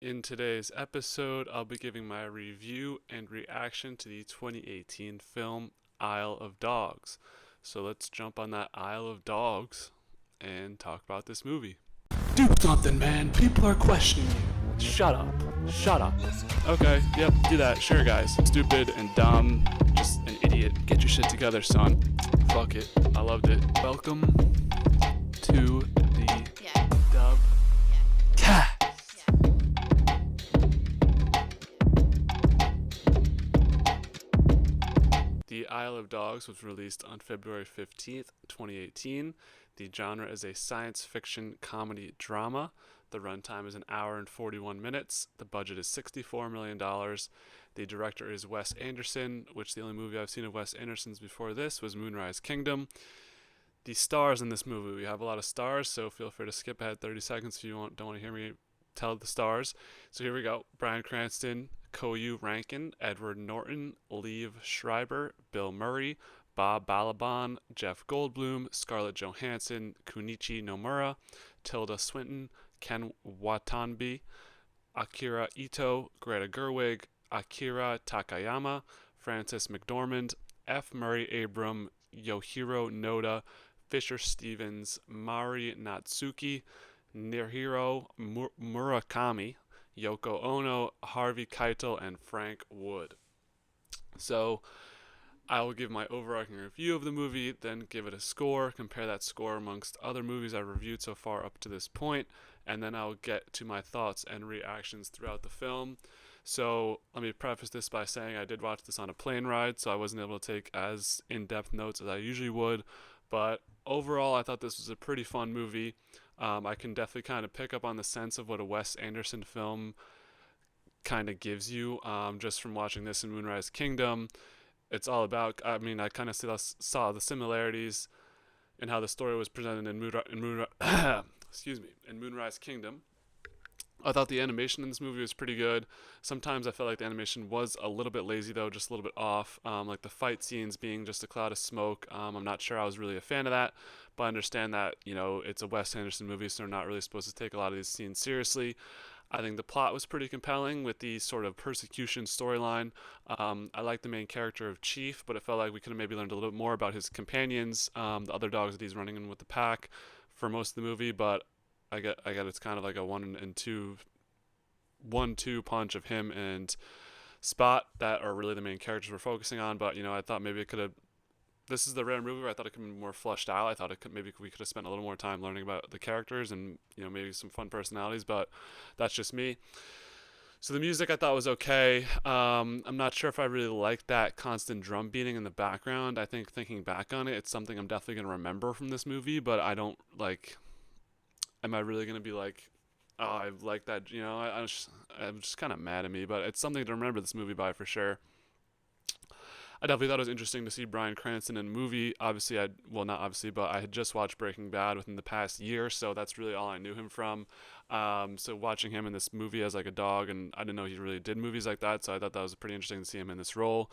In today's episode, I'll be giving my review and reaction to the 2018 film Isle of Dogs. So let's jump on that Isle of Dogs and talk about this movie. Do something, man. People are questioning you. Shut up. Shut up. Okay, yep, do that. Sure, guys. Stupid and dumb. Just an idiot. Get your shit together, son. Fuck it. I loved it. Welcome to the dub cast. The Isle of Dogs was released on February 15th, 2018. The genre is a science fiction comedy drama. The runtime is an hour and 41 minutes. The budget is $64 million. The director is Wes Anderson, which the only movie I've seen of Wes Anderson's before this was Moonrise Kingdom. The stars in this movie, we have a lot of stars, so feel free to skip ahead 30 seconds if you don't want to hear me tell the stars. So here we go. Bryan Cranston, Koyu Rankin, Edward Norton, Liev Schreiber, Bill Murray, Bob Balaban, Jeff Goldblum, Scarlett Johansson, Kunichi Nomura, Tilda Swinton, Ken Watanabe, Akira Ito, Greta Gerwig, Akira Takayama, Frances McDormand, F. Murray Abram, Yohiro Noda, Fisher Stevens, Mari Natsuki, Nihiro Murakami, Yoko Ono, Harvey Keitel, and Frank Wood. So I will give my overarching review of the movie, then give it a score, compare that score amongst other movies I've reviewed so far up to this point, and then I'll get to my thoughts and reactions throughout the film. So let me preface this by saying I did watch this on a plane ride, so I wasn't able to take as in-depth notes as I usually would, but overall I thought this was a pretty fun movie. I can definitely kind of pick up on the sense of what a Wes Anderson film kind of gives you just from watching this in Moonrise Kingdom. It's all about, I kind of saw the similarities in how the story was presented in Moonrise Kingdom. I thought the animation in this movie was pretty good. Sometimes I felt like the animation was a little bit lazy, though, just a little bit off. Like the fight scenes being just a cloud of smoke. I'm not sure I was really a fan of that, but I understand that, it's a Wes Anderson movie, so they're not really supposed to take a lot of these scenes seriously. I think the plot was pretty compelling with the sort of persecution storyline. I like the main character of Chief, but it felt like we could have maybe learned a little bit more about his companions, the other dogs that he's running in with the pack for most of the movie, but I get it's kind of like a 1-2 punch of him and Spot that are really the main characters we're focusing on. But I thought maybe it could have. This is the rare movie where I thought it could be more fleshed out. I thought maybe we could have spent a little more time learning about the characters and maybe some fun personalities. But that's just me. So the music I thought was okay. I'm not sure if I really liked that constant drum beating in the background. I think thinking back on it, it's something I'm definitely gonna remember from this movie. But I don't like. Am I really gonna be like, oh, I like that? I'm just kind of mad at me, but it's something to remember this movie by for sure. I definitely thought it was interesting to see Bryan Cranston in a movie. Obviously, not obviously, but I had just watched Breaking Bad within the past year, so that's really all I knew him from. So watching him in this movie as like a dog, and I didn't know he really did movies like that, so I thought that was pretty interesting to see him in this role.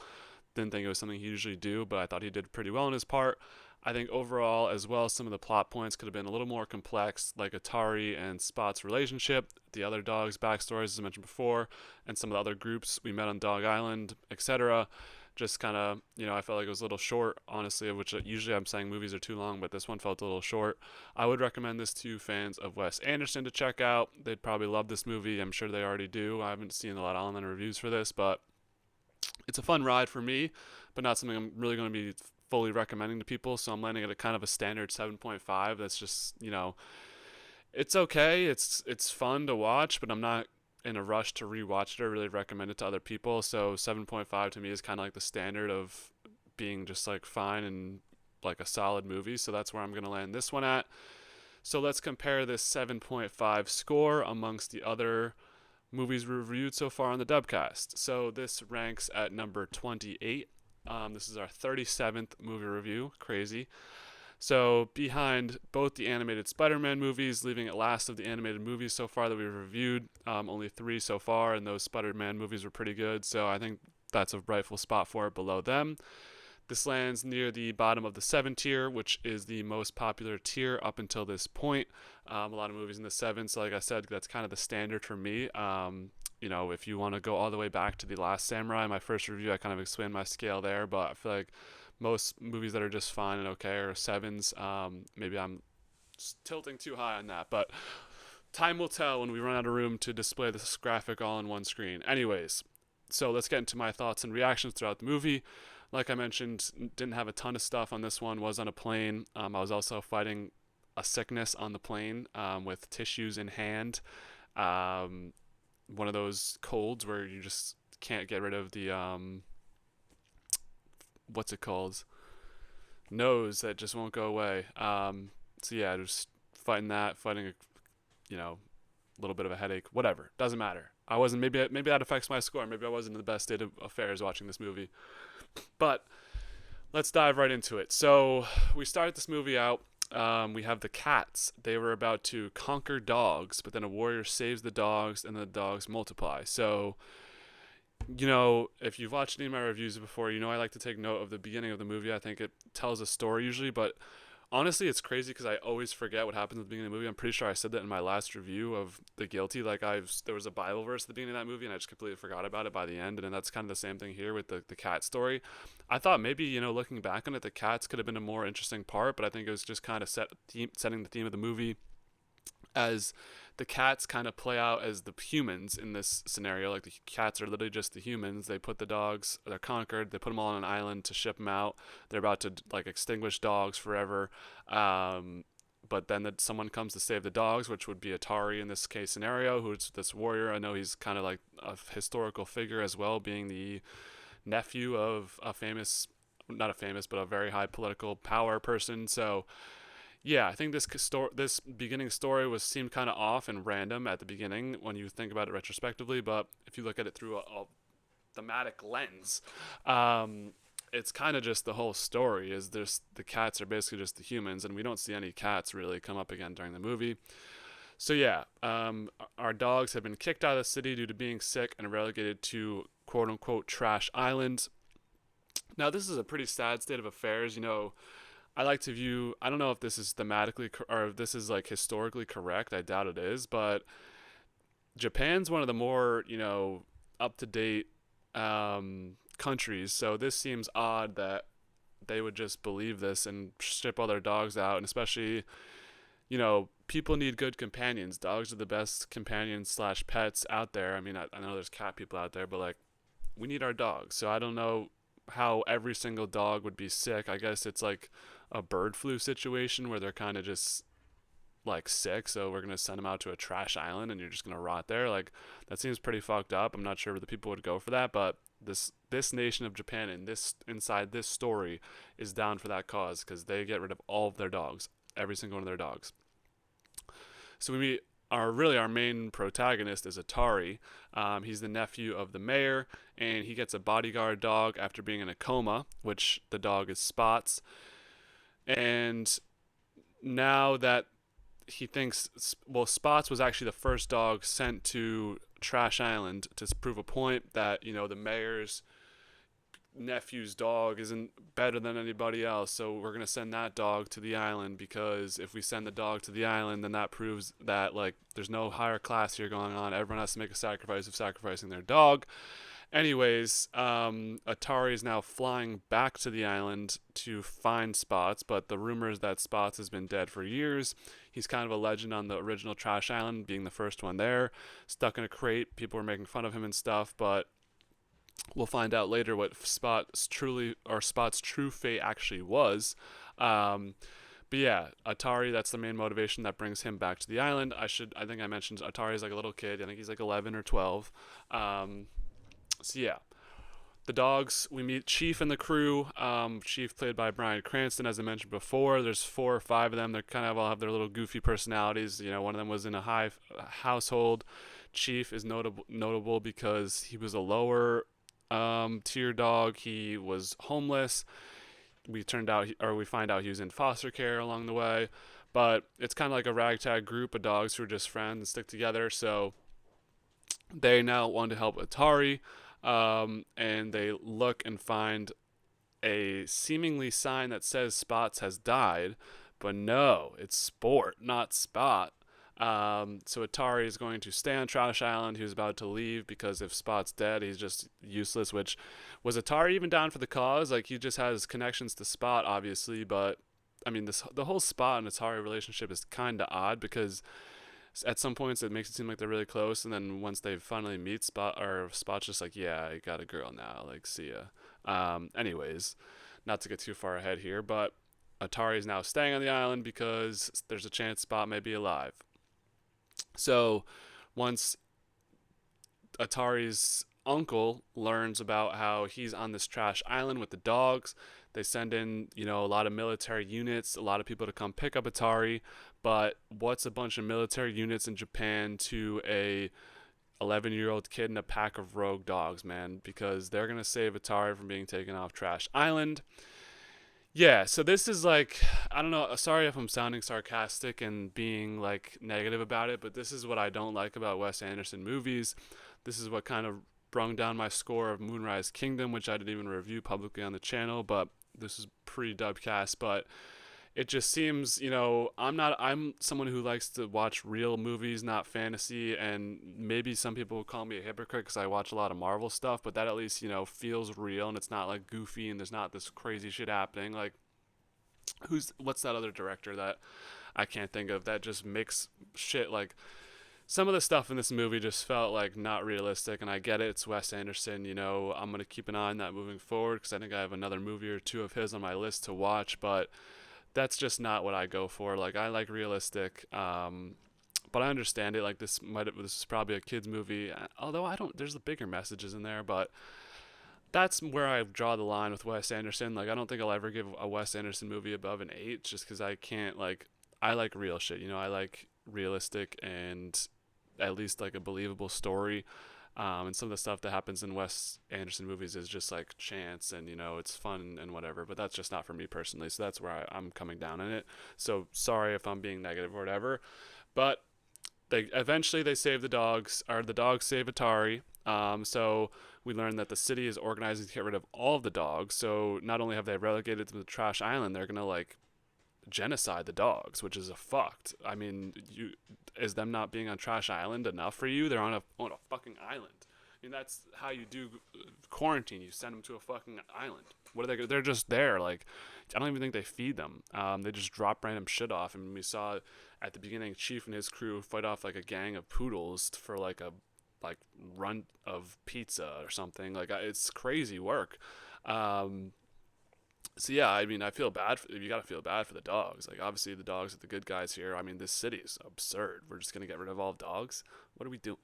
Didn't think it was something he usually do, but I thought he did pretty well in his part. I think overall, as well, some of the plot points could have been a little more complex, like Atari and Spot's relationship, the other dogs' backstories, as I mentioned before, and some of the other groups we met on Dog Island, etc. Just kind of, I felt like it was a little short, honestly, of which usually I'm saying movies are too long, but this one felt a little short. I would recommend this to fans of Wes Anderson to check out. They'd probably love this movie. I'm sure they already do. I haven't seen a lot of online reviews for this, but it's a fun ride for me, but not something I'm really going to be fully recommending to people. So I'm landing at a kind of a standard 7.5. That's just, it's okay. It's fun to watch, but I'm not in a rush to rewatch it or really recommend it to other people. So 7.5 to me is kind of like the standard of being just like fine and like a solid movie. So that's where I'm going to land this one at. So let's compare this 7.5 score amongst the other movies reviewed so far on the Dubcast. So this ranks at number 28. This is our 37th movie review. Crazy. So behind both the animated Spider-Man movies, leaving it last of the animated movies so far that we've reviewed, only 3 so far, and those Spider-Man movies were pretty good. So I think that's a rightful spot for it below them. This lands near the bottom of the 7 tier, which is the most popular tier up until this point. A lot of movies in the 7, so like I said, that's kind of the standard for me. If you want to go all the way back to The Last Samurai, my first review, I kind of explained my scale there, but I feel like most movies that are just fine and okay are 7s. Maybe I'm tilting too high on that, but time will tell when we run out of room to display this graphic all on one screen. Anyways, so let's get into my thoughts and reactions throughout the movie. Like I mentioned, didn't have a ton of stuff on this one. Was on a plane. I was also fighting a sickness on the plane with tissues in hand. One of those colds where you just can't get rid of the what's it called? Nose that just won't go away. So yeah, just fighting that, fighting a little bit of a headache, whatever. Doesn't matter. I wasn't maybe that affects my score. Maybe I wasn't in the best state of affairs watching this movie. But let's dive right into it. So we start this movie out. We have the cats. They were about to conquer dogs, but then a warrior saves the dogs, and the dogs multiply. So, if you've watched any of my reviews before, I like to take note of the beginning of the movie. I think it tells a story usually, but honestly, it's crazy because I always forget what happens at the beginning of the movie. I'm pretty sure I said that in my last review of The Guilty. There was a Bible verse at the beginning of that movie, and I just completely forgot about it by the end. And then that's kind of the same thing here with the cat story. I thought maybe, looking back on it, the cats could have been a more interesting part, but I think it was just kind of setting the theme of the movie as the cats kind of play out as the humans in this scenario. Like, the cats are literally just the humans. They put the dogs, they're conquered, they put them all on an island to ship them out. They're about to extinguish dogs forever. But then someone comes to save the dogs, which would be Atari in this case scenario, who's this warrior. I know he's kind of like a historical figure as well, being the nephew of a famous, not a famous, but a very high political power person. So yeah, I think this beginning story seemed kind of off and random at the beginning when you think about it retrospectively, but if you look at it through a thematic lens, it's kind of just the whole story is the cats are basically just the humans, and we don't see any cats really come up again during the movie. So yeah, our dogs have been kicked out of the city due to being sick and relegated to quote unquote trash island. Now this is a pretty sad state of affairs. I like to view, I don't know if this is thematically or if this is historically correct. I doubt it is, but Japan's one of the more, up to date countries. So this seems odd that they would just believe this and ship all their dogs out. And especially, people need good companions. Dogs are the best companions / pets out there. I mean, I know there's cat people out there, but we need our dogs. So I don't know how every single dog would be sick. I guess it's like a bird flu situation where they're kind of just sick, so we're gonna send them out to a trash island and you're just gonna rot there. That seems pretty fucked up. I'm not sure the people would go for that, but this nation of Japan and this inside this story is down for that cause because they get rid of all of their dogs, every single one of their dogs. So we meet our main protagonist is Atari. He's the nephew of the mayor, and he gets a bodyguard dog after being in a coma, which the dog is Spots. And now that he thinks, Spots was actually the first dog sent to Trash Island to prove a point that, the mayor's nephew's dog isn't better than anybody else, so we're going to send that dog to the island, because if we send the dog to the island, then that proves that there's no higher class here going on. Everyone has to make a sacrifice of sacrificing their dog. Anyways, Atari is now flying back to the island to find Spots, but the rumor is that Spots has been dead for years. He's kind of a legend on the original Trash Island, being the first one there, stuck in a crate. People were making fun of him and stuff, but we'll find out later what Spot's true fate actually was. But yeah, Atari, that's the main motivation that brings him back to the island. I think I mentioned Atari's like a little kid. I think he's 11 or 12. So yeah, the dogs, we meet Chief and the crew. Chief played by Bryan Cranston, as I mentioned before. There's 4 or 5 of them. They kind of all have their little goofy personalities. One of them was in a high household. Chief is notable because he was a lower tier dog. He was homeless. We find out he was in foster care along the way, but it's kind of like a ragtag group of dogs who are just friends and stick together. So they now want to help Atari, and they look and find a seemingly sign that says Spots has died, but no, it's Sport, not Spot. So Atari is going to stay on Trash Island. He was about to leave because if Spot's dead, he's just useless. Which was Atari even down for the cause? Like he just has connections to Spot, obviously, but I mean, the whole Spot and Atari relationship is kind of odd because at some points it makes it seem like they're really close, and then once they finally meet, Spot's just like, yeah, I got a girl now, like see ya. Anyways, not to get too far ahead here, but Atari is now staying on the island because there's a chance Spot may be alive. So once Atari's uncle learns about how he's on this trash island with the dogs, they send in, a lot of military units, a lot of people to come pick up Atari. But what's a bunch of military units in Japan to a 11-year-old kid and a pack of rogue dogs, man? Because they're gonna save Atari from being taken off Trash Island. Yeah, so this is like, I don't know, sorry if I'm sounding sarcastic and being like negative about it, but this is what I don't like about Wes Anderson movies. This is what kind of brung down my score of Moonrise Kingdom, which I didn't even review publicly on the channel, but this is pre-dubcast. But it just seems, I'm someone who likes to watch real movies, not fantasy, and maybe some people would call me a hypocrite because I watch a lot of Marvel stuff, but that at least, feels real and it's not like goofy and there's not this crazy shit happening. Like, what's that other director that I can't think of that just makes shit like some of the stuff in this movie just felt like not realistic, and I get it. It's Wes Anderson. I'm going to keep an eye on that moving forward because I think I have another movie or two of his on my list to watch, but that's just not what I go for. Like, I like realistic, but I understand it. Like, this is probably a kid's movie, although I don't, there's the bigger messages in there, but that's where I draw the line with Wes Anderson. Like, I don't think I'll ever give a Wes Anderson movie above an 8 just because I can't, like, I like real shit. I like realistic and at least like a believable story. And some of the stuff that happens in Wes Anderson movies is just like chance and it's fun and whatever, but that's just not for me personally. So that's where I'm coming down in it. So sorry if I'm being negative or whatever, but they save the dogs, or the dogs save Atari. So we learn that the city is organizing to get rid of all of the dogs. So not only have they relegated to the trash island, they're gonna like genocide the dogs, which is a fucked. I mean, is them not being on Trash Island enough for you? They're on a fucking island. I mean, that's how you do quarantine. You send them to a fucking island. What are they? They're just there. Like, I don't even think they feed them. They just drop random shit off. And we saw at the beginning, Chief and his crew fight off like a gang of poodles for like a run of pizza or something. Like, it's crazy work. So yeah, I mean, I feel bad. You gotta feel bad for the dogs. Like, obviously, the dogs are the good guys here. I mean, this city is absurd. We're just gonna get rid of all dogs. What are we doing?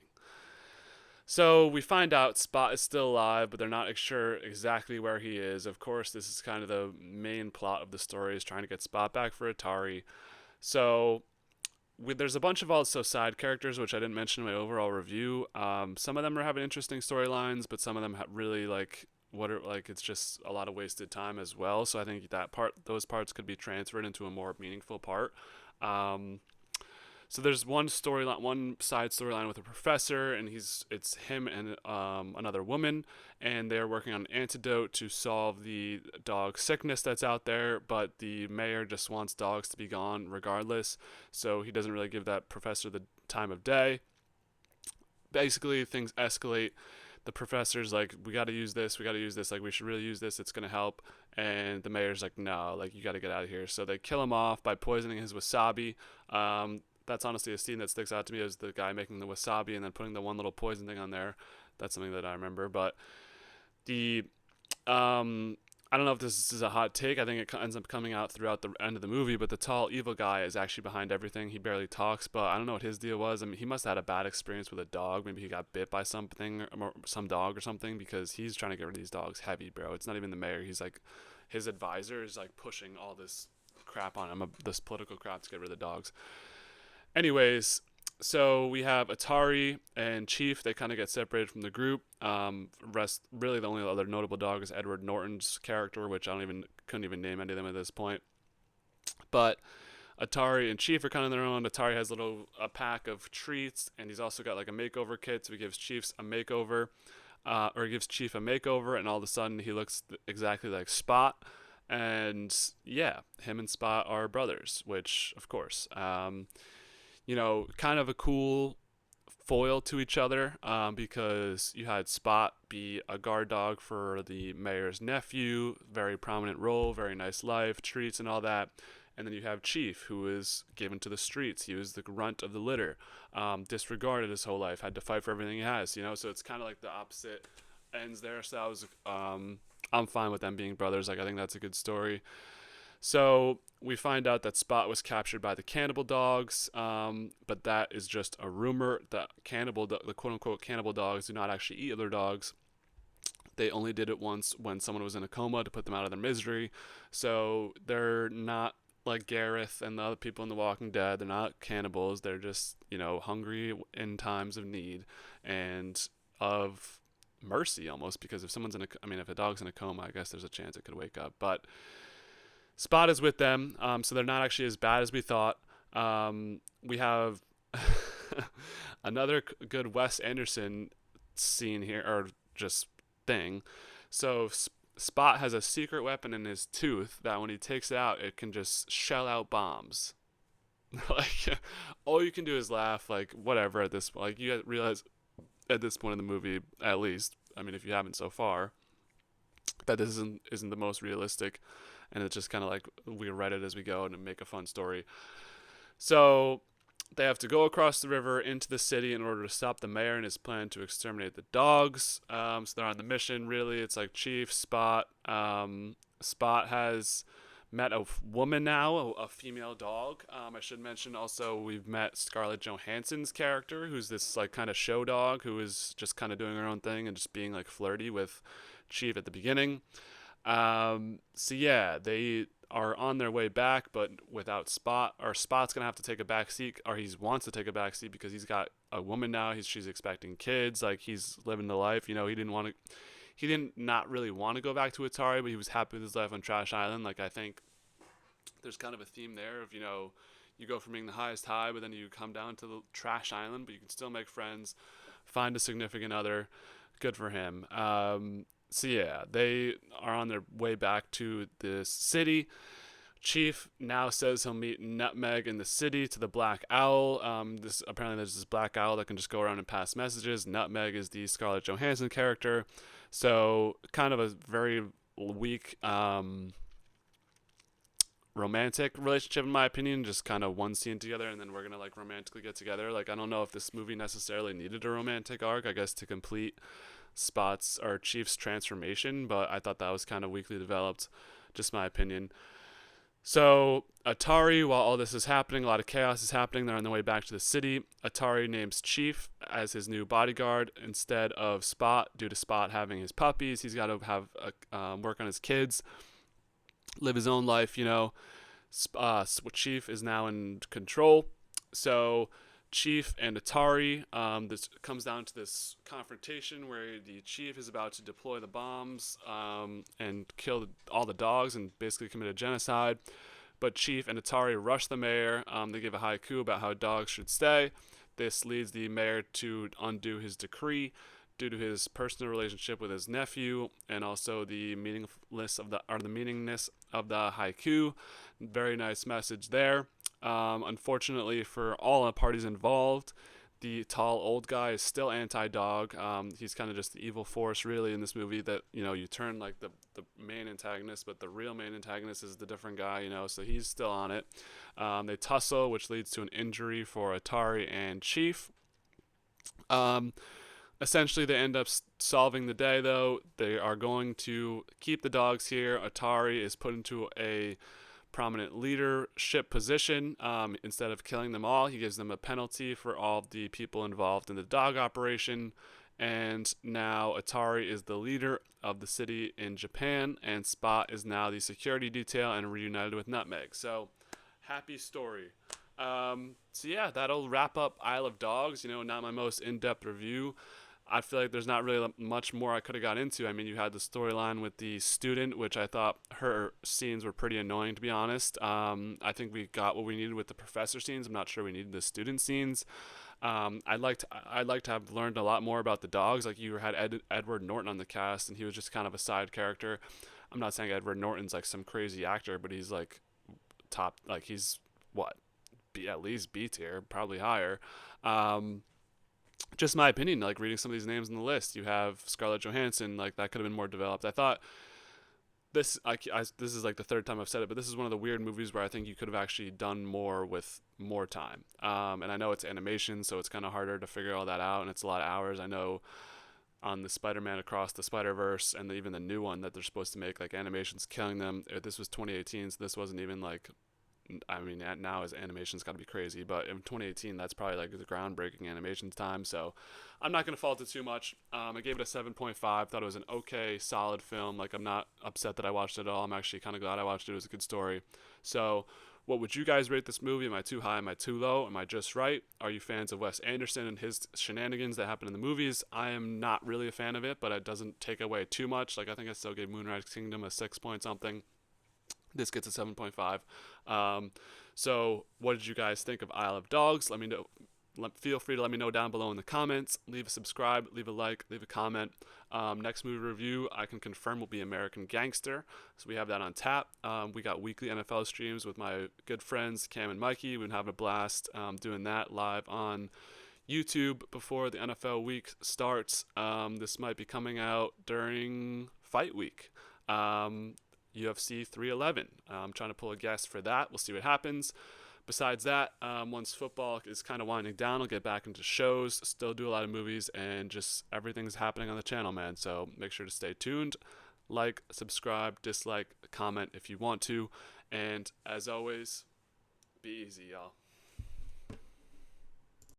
So we find out Spot is still alive, but they're not sure exactly where he is. Of course, this is kind of the main plot of the story, is trying to get Spot back for Atari. So there's a bunch of also side characters, which I didn't mention in my overall review. Some of them are having interesting storylines, but some of them really like it's just a lot of wasted time as well. So I think those parts could be transferred into a more meaningful part. So there's one side storyline with a professor, and it's him and another woman, and they're working on an antidote to solve the dog sickness that's out there. But the mayor just wants dogs to be gone regardless, so he doesn't really give that professor the time of day. Basically, things escalate. The professor's like, we got to use this, like, we should really use this, it's going to help. And the mayor's like, no, like, you got to get out of here. So they kill him off by poisoning his wasabi. That's honestly a scene that sticks out to me, as the guy making the wasabi and then putting the one little poison thing on there. That's something that I remember. But the I don't know if this is a hot take. I think it ends up coming out throughout the end of the movie, but the tall evil guy is actually behind everything. He barely talks, but I don't know what his deal was. I mean, he must have had a bad experience with a dog. Maybe he got bit by something, or some dog or something, because he's trying to get rid of these dogs heavy, bro. It's not even the mayor. He's like, his advisor is like pushing all this crap on him, this political crap, to get rid of the dogs. Anyways, so we have Atari and Chief. They kind of get separated from the group. Really, the only other notable dog is Edward Norton's character, which couldn't even name any of them at this point. But Atari and Chief are kind of their own. Atari has a pack of treats, and he's also got like a makeover kit, so he gives Chiefs a makeover. or he gives Chief a makeover, and all of a sudden he looks exactly like Spot. And yeah, him and Spot are brothers, which of course, kind of a cool foil to each other, because you had Spot be a guard dog for the mayor's nephew, very prominent role, very nice life, treats, and all that. And then you have Chief, who is given to the streets. He was the runt of the litter, disregarded his whole life, had to fight for everything he has. So it's kind of like the opposite ends there. So I'm fine with them being brothers. Like, I think that's a good story. So we find out that Spot was captured by the cannibal dogs, but that is just a rumor. The quote unquote cannibal dogs do not actually eat other dogs. They only did it once when someone was in a coma to put them out of their misery. So they're not like Gareth and the other people in The Walking Dead. They're not cannibals. They're just, hungry in times of need and of mercy almost, because if a dog's in a coma, I guess there's a chance it could wake up. But Spot is with them, so they're not actually as bad as we thought. We have another good Wes Anderson scene here, or just thing. So Spot has a secret weapon in his tooth that when he takes it out, it can just shell out bombs. Like, all you can do is laugh, like, whatever at this point. Like, you realize at this point in the movie, at least, I mean, if you haven't so far, that this isn't the most realistic, and it's just kind of like we write it as we go and make a fun story. So they have to go across the river into the city in order to stop the mayor and his plan to exterminate the dogs. So they're on the mission, really. It's like Chief, Spot. Spot has met a woman now, a female dog. I should mention also we've met Scarlett Johansson's character, who's this like kind of show dog who is just kind of doing her own thing and just being like flirty with Chief at the beginning. So yeah, they are on their way back, but without Spot. Or Spot's gonna have to take a back seat, or he wants to take a back seat because he's got a woman now. She's expecting kids. Like, he's living the life. He didn't not really want to go back to Atari, but he was happy with his life on Trash Island. Like, I think there's kind of a theme there of, you go from being the highest high, but then you come down to the Trash Island, but you can still make friends, find a significant other. Good for him. So yeah, they are on their way back to the city. Chief now says he'll meet Nutmeg in the city to the Black Owl. Apparently there's this Black Owl that can just go around and pass messages. Nutmeg is the Scarlett Johansson character. So kind of a very weak romantic relationship, in my opinion. Just kind of one scene together and then we're gonna like romantically get together. Like, I don't know if this movie necessarily needed a romantic arc, I guess, to complete Spot's or Chief's transformation, but I thought that was kind of weakly developed, just my opinion. So Atari, while all this is happening, a lot of chaos is happening, they're on their way back to the city. Atari names Chief as his new bodyguard instead of Spot, due to Spot having his puppies. He's got to have work on his kids, live his own life. Chief is now in control. So Chief and Atari, this comes down to this confrontation where the Chief is about to deploy the bombs and kill all the dogs and basically commit a genocide. But Chief and Atari rush the mayor. They give a haiku about how dogs should stay. This leads the mayor to undo his decree due to his personal relationship with his nephew and also the meaningness of the haiku. Very nice message there. Unfortunately for all parties involved, the tall old guy is still anti-dog. He's kind of just the evil force really in this movie that, you turn like the main antagonist, but the real main antagonist is the different guy, so he's still on it. They tussle, which leads to an injury for Atari and Chief. Essentially, they end up solving the day, though. They are going to keep the dogs here. Atari is put into a prominent leadership position. Instead of killing them all, he gives them a penalty for all the people involved in the dog operation. And now Atari is the leader of the city in Japan, and Spot is now the security detail and reunited with Nutmeg. So, happy story. So yeah, that'll wrap up Isle of Dogs. Not my most in-depth review. I feel like there's not really much more I could have got into. I mean, you had the storyline with the student, which I thought her scenes were pretty annoying, to be honest. I think we got what we needed with the professor scenes. I'm not sure we needed the student scenes. I'd like to have learned a lot more about the dogs. Like you had Edward Norton on the cast, and he was just kind of a side character. I'm not saying Edward Norton's like some crazy actor, but he's like top, like he's what, at least B tier, probably higher. Um, just my opinion, like reading some of these names on the list, you have Scarlett Johansson, like that could have been more developed. I thought this is like the third time I've said it, but this is one of the weird movies where I think you could have actually done more with more time. And I know it's animation, so it's kind of harder to figure all that out, and it's a lot of hours. I know on the Spider-Man Across the Spider-Verse and even the new one that they're supposed to make, like animation's killing them. This was 2018, so this wasn't even like, I mean, now his animation's got to be crazy, but in 2018, that's probably like the groundbreaking animation time. So I'm not going to fault it too much. I gave it a 7.5. Thought it was an okay, solid film. Like, I'm not upset that I watched it at all. I'm actually kind of glad I watched it. It was a good story. So, what would you guys rate this movie? Am I too high? Am I too low? Am I just right? Are you fans of Wes Anderson and his shenanigans that happen in the movies? I am not really a fan of it, but it doesn't take away too much. Like, I think I still gave Moonrise Kingdom a 6 point something. This gets a 7.5. Um, so, what did you guys think of Isle of Dogs? Let me know. Feel free to let me know down below in the comments. Leave a subscribe, leave a like, leave a comment. Next movie review, I can confirm, will be American Gangster. So we have that on tap. We got weekly NFL streams with my good friends Cam and Mikey. We've been having a blast doing that live on YouTube before the NFL week starts. This might be coming out during fight week. UFC 311. I'm trying to pull a guest for that. We'll see what happens. Besides that, once football is kind of winding down, I'll get back into shows, still do a lot of movies, and just everything's happening on the channel, man. So make sure to stay tuned. Like, subscribe, dislike, comment if you want to. And as always, be easy, y'all.